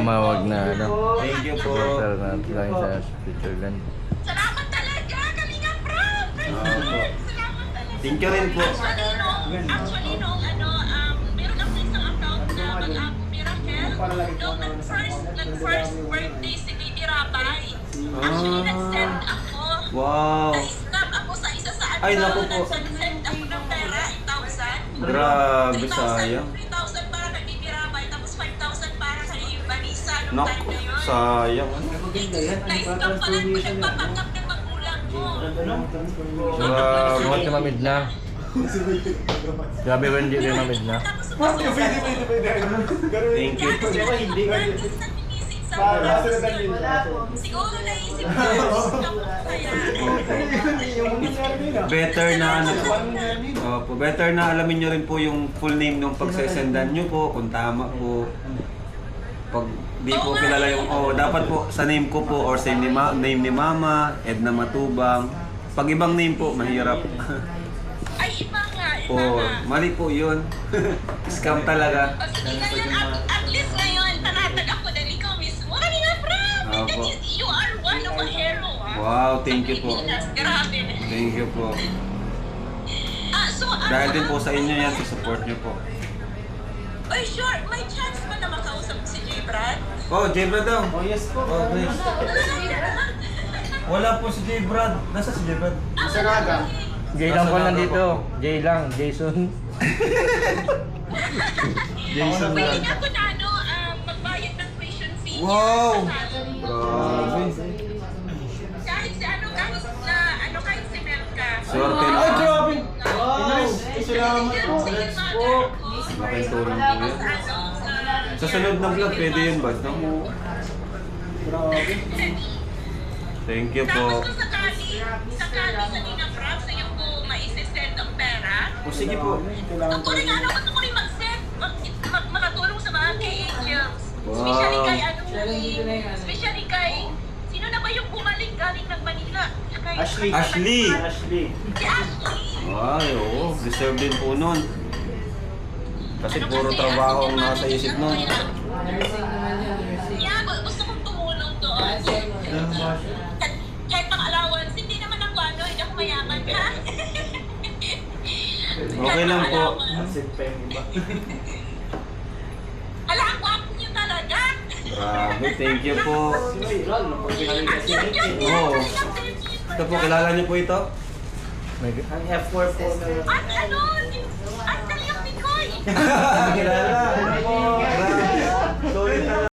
Tumawag na ano. Thank you po. Supporter na galing sa Switzerland. Salamat talaga, Kalinga Prab! Salamat talaga. Thank you rin po. Actually, nung meron ako isang account na Mag-Apo Miracle. Nung nag-first birthday si Baby Rabay. Actually, nag-send ako. Wow. Na-snap ako sa isa sa Ay, naku po. Nag-send ako ng pera, 8,000. Grabe, sayang. 3,000 para kay Baby Rabay, tapos 5,000 para kay Vanessa nung Naku, time na yun. sayang. Na-snap pala ko, nagpapanggap ng magulang ko. Grabe. Buhat na mamid na. Grabe ko hindi rin mamid na. Thank you po. Siguro naisip ko Better na ano po. Opo, better na alamin nyo rin po yung full name ng pagsesendan nyo po, kung tama po. Pag di po kilala yung, dapat po sa name ko po or sa name ni Mama, Edna Matubang. Pag ibang name po, mahirap. Ay, iba nga, iba Po, nga. mali po yun. Scam talaga. O sige ngayon, at least ngayon, panatag ako na ikaw mismo. Kanina, Prab! Opo. You are one of a hero, ah. Wow, thank you po. Pilipinas, grabe. Thank you po. Dahil din po sa inyo yan, sa support nyo po. Oy, sure, may chance ba na makausap si J. Brad? Oh, J. Brad daw. Oh, yes po. Oh, please. Wala po si J. Brad. Nasa si J. Brad? Sa Naga. Jay lang po nandito. Jay lang, Jason. Jason lang. Pwede niya ako na magbayad ng tuition fee. Wow! Grabe. Kahit si kahit si Melka. Swerte na. Ay, grabe! Wow! Wow! Salamat po. Let's po. Laking tulong po yan. Sa sunod na vlog, pwede yun ba? No? Grabe. Thank you Tapos po. kung sakali sa Nina Prab, sa'yo ko maisisend ang pera. O sige po. Gusto ko rin mag-send, makatulong sa mga KHLs. Wow. Especially kay, sino na ba yung bumaling galing ng Manila? Kay, Ashley. Ashley! Ashley. Si Ashley. Ay, oo. Deserve din po nun. Kasi puro trabaho ang nasa isip nun. Yeah, gusto kong tumulong doon. Kahit pang allowance, hindi naman ako hindi ako mayaman, ha? Okay lang po. Asin pa yung iba. Ala, ang gwapo niyo talaga! Grabe, thank you po. Si Viral, no? Pag pinalik kasi yun. Oo. Ito po, kilala niyo po ito? Ang F4 po na... At ano? At Kalyang Mikoy! Kilala.